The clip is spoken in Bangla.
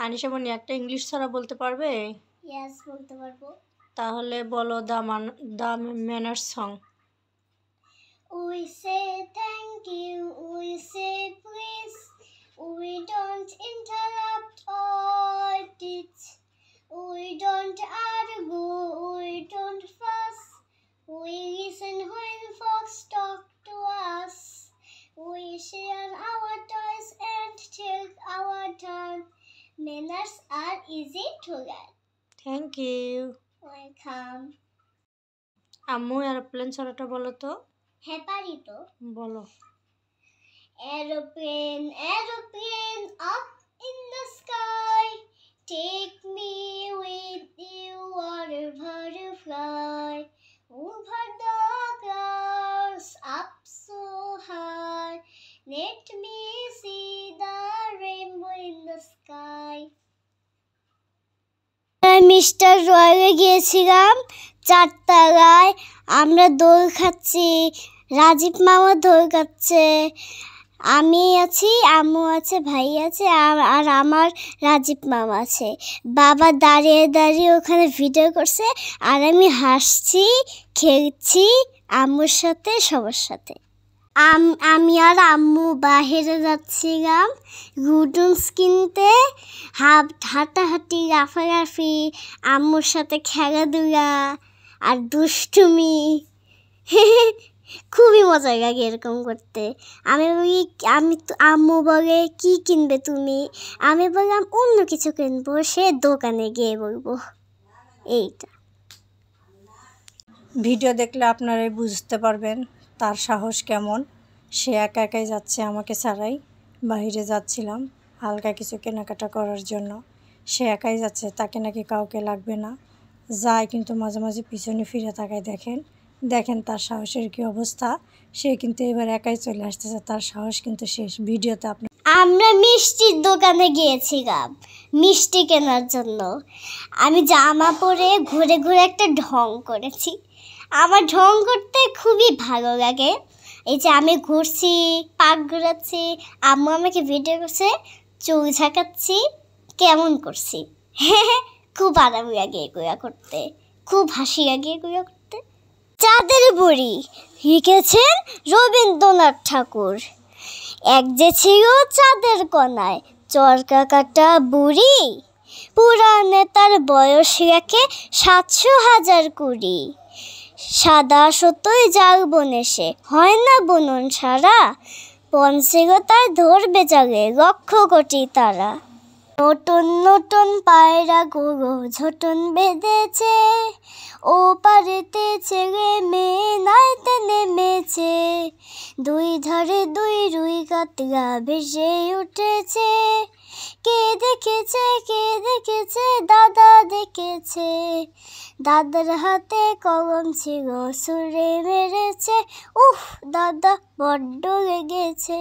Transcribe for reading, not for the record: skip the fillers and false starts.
আনিশা মনি একটা ইংলিশ ছড়া বলতে পারবে? ইয়েস, বলতে পারবো। তাহলে বলো the manners song. We say thank you, we say please, we don't interrupt or teach, we don't argue, we don't fuss, we listen when folks talk to us, we share our toys and take our turn. Manners are easy to learn. Thank you. Welcome. আম্মু এরোপ্লেন ছড়াটা বলো তো। হ্যাঁ, পারি তো। বলো। Aeroplane, aeroplane up in the sky, take me with you wherever you fly, over the clouds up so high, let me see the rainbow in the sky. Mister রয়্যালে গিয়েছিলাম, 4 তলায় আমরা দোল খাচ্ছি, রাজীব মামা দোল খাচ্ছে, আমি আছি, আম্মু আছে, ভাই আছে, আর আমার রাজীব মামা আছে। বাবা দাঁড়িয়ে দাঁড়িয়ে ওখানে ভিডিও করছে, আর আমি হাসছি, খেলছি আম্মুর সাথে, সবার সাথে। আমি আর আম্মু বাইরে যাচ্ছিলাম নুডলস কিনতে, হাঁটাহাঁটি, লাফালাফি, আম্মুর সাথে খেলাধুলা আর দুষ্টুমি। খুবই মজা লাগে এরকম করতে। আম্মু বলে কি কিনবে তুমি, আমি বললাম অন্য কিছু কিনবো, সে দোকানে গিয়ে বলবো। এইটা ভিডিও দেখলে আপনারাই বুঝতে পারবেন তার সাহস কেমন। সে একা একাই যাচ্ছে আমাকে ছাড়াই। বাইরে যাচ্ছিলাম হালকা কিছু কেনাকাটা করার জন্য, সে একাই যাচ্ছে, তাকে নাকি কাউকে লাগবে না। যায় কিন্তু মাঝে মাঝে পিছনে ফিরে তাকায়, দেখেন তার সাহসের কি অবস্থা। সে কিন্তু এবার একাই চলে আসতেছে, তার সাহস কিন্তু শেষ। ভিডিওতে আমরা মিষ্টির দোকানে গিয়েছিলাম মিষ্টি কেনার জন্য। আমি জামা পরে ঘুরে ঘুরে একটা ঢং করেছি। আমার ঢং করতে খুবই ভালো লাগে। এই যে আমি ঘুরছি, পাক ঘুরাচ্ছি, আম্মু আমাকে ভিডিও করছে, চুল ঝাঁকাচ্ছি, কেমন করছি। খুব আরাম লাগে এগুলো করতে, খুব হাসি লাগে এগুলো করতে। চাঁদের বুড়ি লিখেছেন রবীন্দ্রনাথ ঠাকুর। এক যে ছিল চাঁদের কোনায় চরকা কাটা বুড়ি, পুরাণে তার বয়স রাখে 700,000 কুড়ি। সাদা সতই জাল বনে সে হয় না বুনন সারা, পঞ্চেগো তার ধরবে জাগে 1,00,000 কোটি তারা। নতুন নতুন পায়রা গুলো ঝোটন বেঁধেছে, ও পারেতে ছেলে মেয়ে নাইতে নেমেছে, 2 ধারে 2 রুই কাতলা ভেসে উঠেছে। কে দেখেছে দাদা দেখেছে, দাদার হাতে কলম ছিল ছুঁড়ে মেরেছে, উফ দাদা বড্ড লেগেছে।